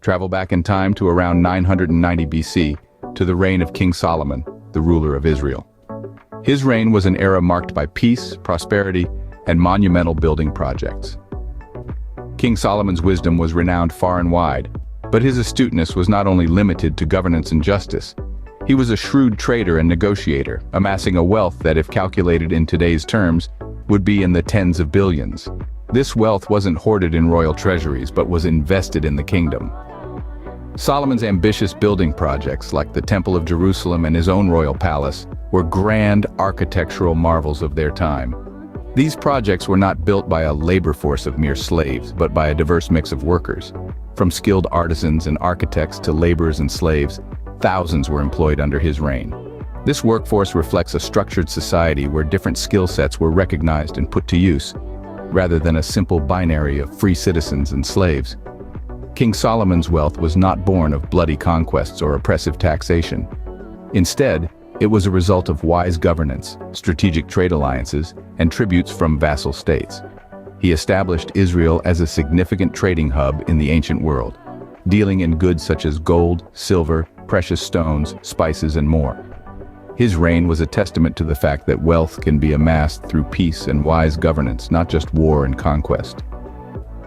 Travel back in time to around 990 BC, to the reign of King Solomon, the ruler of Israel. His reign was an era marked by peace, prosperity, and monumental building projects. King Solomon's wisdom was renowned far and wide, but his astuteness was not only limited to governance and justice. He was a shrewd trader and negotiator, amassing a wealth that, if calculated in today's terms, would be in the tens of billions. This wealth wasn't hoarded in royal treasuries, but was invested in the kingdom. Solomon's ambitious building projects, like the Temple of Jerusalem and his own royal palace, were grand architectural marvels of their time. These projects were not built by a labor force of mere slaves, but by a diverse mix of workers. From skilled artisans and architects to laborers and slaves, thousands were employed under his reign. This workforce reflects a structured society where different skill sets were recognized and put to use, rather than a simple binary of free citizens and slaves. King Solomon's wealth was not born of bloody conquests or oppressive taxation. Instead, it was a result of wise governance, strategic trade alliances, and tributes from vassal states. He established Israel as a significant trading hub in the ancient world, dealing in goods such as gold, silver, precious stones, spices, and more. His reign was a testament to the fact that wealth can be amassed through peace and wise governance, not just war and conquest.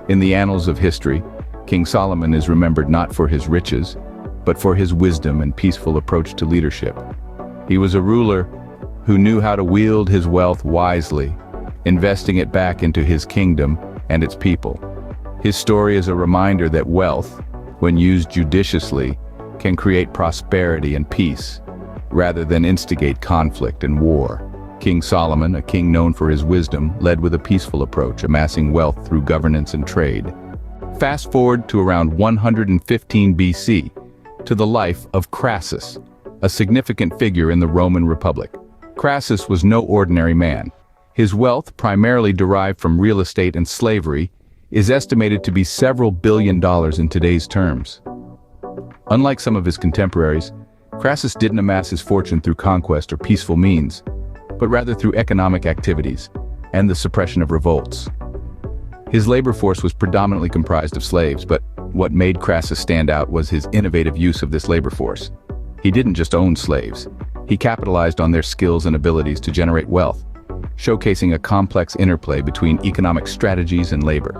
In the annals of history, King Solomon is remembered not for his riches, but for his wisdom and peaceful approach to leadership. He was a ruler who knew how to wield his wealth wisely, investing it back into his kingdom and its people. His story is a reminder that wealth, when used judiciously, can create prosperity and peace, rather than instigate conflict and war. King Solomon, a king known for his wisdom, led with a peaceful approach, amassing wealth through governance and trade. Fast forward to around 115 BC, to the life of Crassus, a significant figure in the Roman Republic. Crassus was no ordinary man. His wealth, primarily derived from real estate and slavery, is estimated to be several $billion in today's terms. Unlike some of his contemporaries, Crassus didn't amass his fortune through conquest or peaceful means, but rather through economic activities and the suppression of revolts. His labor force was predominantly comprised of slaves, but what made Crassus stand out was his innovative use of this labor force. He didn't just own slaves. He capitalized on their skills and abilities to generate wealth, showcasing a complex interplay between economic strategies and labor.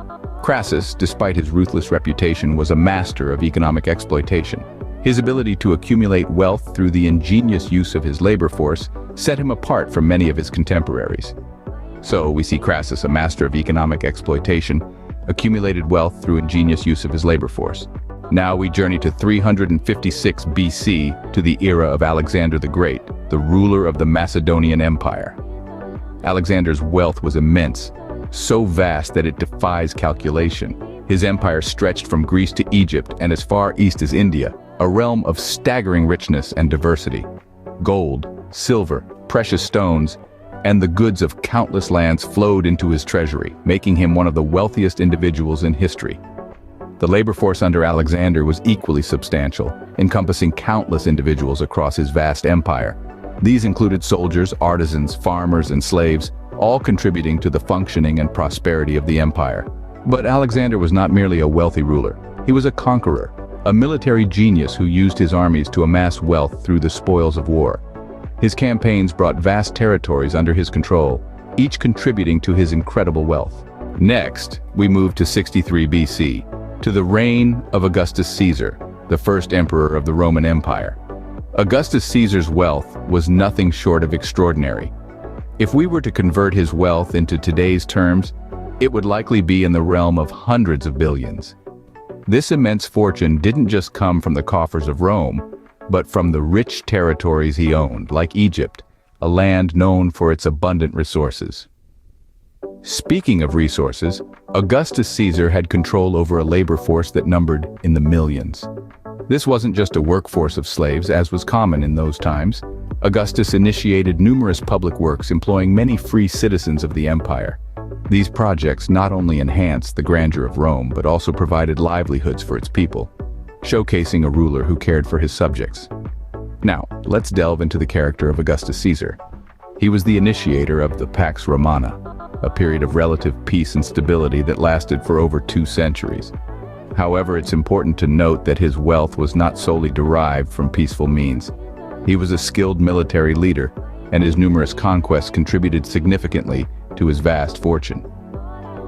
Crassus, despite his ruthless reputation, was a master of economic exploitation. His ability to accumulate wealth through the ingenious use of his labor force set him apart from many of his contemporaries. So we see Crassus, a master of economic exploitation, accumulated wealth through ingenious use of his labor force. Now we journey to 356 BC, to the era of Alexander the Great, the ruler of the Macedonian Empire. Alexander's wealth was immense, so vast that it defies calculation. His empire stretched from Greece to Egypt and as far east as India, a realm of staggering richness and diversity. Gold, silver, precious stones, and the goods of countless lands flowed into his treasury, making him one of the wealthiest individuals in history. The labor force under Alexander was equally substantial, encompassing countless individuals across his vast empire. These included soldiers, artisans, farmers, and slaves, all contributing to the functioning and prosperity of the empire. But Alexander was not merely a wealthy ruler. He was a conqueror, a military genius who used his armies to amass wealth through the spoils of war. His campaigns brought vast territories under his control, each contributing to his incredible wealth. Next, we move to 63 BC, to the reign of Augustus Caesar, the first emperor of the Roman Empire. Augustus Caesar's wealth was nothing short of extraordinary. If we were to convert his wealth into today's terms, it would likely be in the realm of hundreds of billions. This immense fortune didn't just come from the coffers of Rome, but from the rich territories he owned, like Egypt, a land known for its abundant resources. Speaking of resources, Augustus Caesar had control over a labor force that numbered in the millions. This wasn't just a workforce of slaves, as was common in those times. Augustus initiated numerous public works employing many free citizens of the empire. These projects not only enhanced the grandeur of Rome, but also provided livelihoods for its people, showcasing a ruler who cared for his subjects. Now, let's delve into the character of Augustus Caesar. He was the initiator of the Pax Romana, a period of relative peace and stability that lasted for over 2 centuries. However, it's important to note that his wealth was not solely derived from peaceful means. He was a skilled military leader, and his numerous conquests contributed significantly to his vast fortune.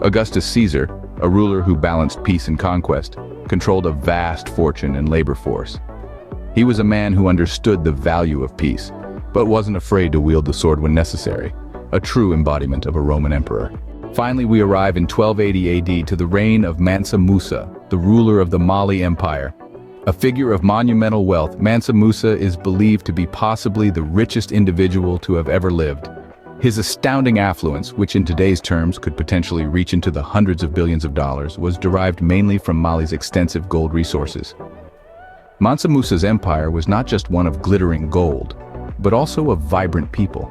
Augustus Caesar, a ruler who balanced peace and conquest, controlled a vast fortune and labor force. He was a man who understood the value of peace, but wasn't afraid to wield the sword when necessary, a true embodiment of a Roman emperor. Finally, we arrive in 1280 AD to the reign of Mansa Musa, the ruler of the Mali Empire. A figure of monumental wealth, Mansa Musa is believed to be possibly the richest individual to have ever lived. His astounding affluence, which in today's terms could potentially reach into the hundreds of billions of dollars, was derived mainly from Mali's extensive gold resources. Mansa Musa's empire was not just one of glittering gold, but also of vibrant people.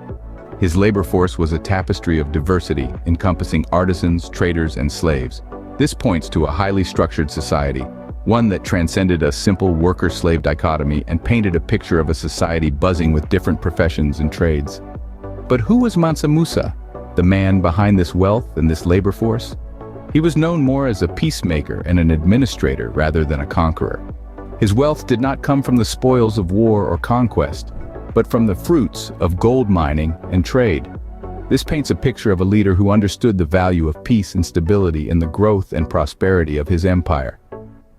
His labor force was a tapestry of diversity, encompassing artisans, traders, and slaves. This points to a highly structured society, one that transcended a simple worker-slave dichotomy and painted a picture of a society buzzing with different professions and trades. But who was Mansa Musa, the man behind this wealth and this labor force? He was known more as a peacemaker and an administrator rather than a conqueror. His wealth did not come from the spoils of war or conquest, but from the fruits of gold mining and trade. This paints a picture of a leader who understood the value of peace and stability in the growth and prosperity of his empire.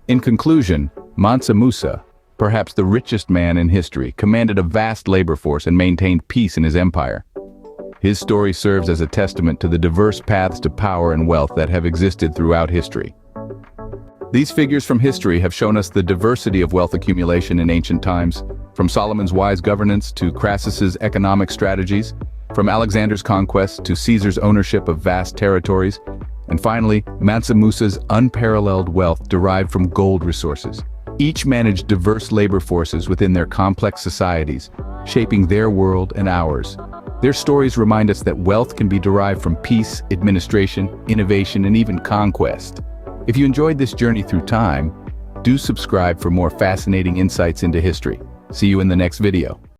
In conclusion, Mansa Musa, perhaps the richest man in history, commanded a vast labor force and maintained peace in his empire. His story serves as a testament to the diverse paths to power and wealth that have existed throughout history. These figures from history have shown us the diversity of wealth accumulation in ancient times, from Solomon's wise governance to Crassus's economic strategies, from Alexander's conquest to Caesar's ownership of vast territories, and finally, Mansa Musa's unparalleled wealth derived from gold resources. Each managed diverse labor forces within their complex societies, shaping their world and ours. Their stories remind us that wealth can be derived from peace, administration, innovation, and even conquest. If you enjoyed this journey through time, do subscribe for more fascinating insights into history. See you in the next video.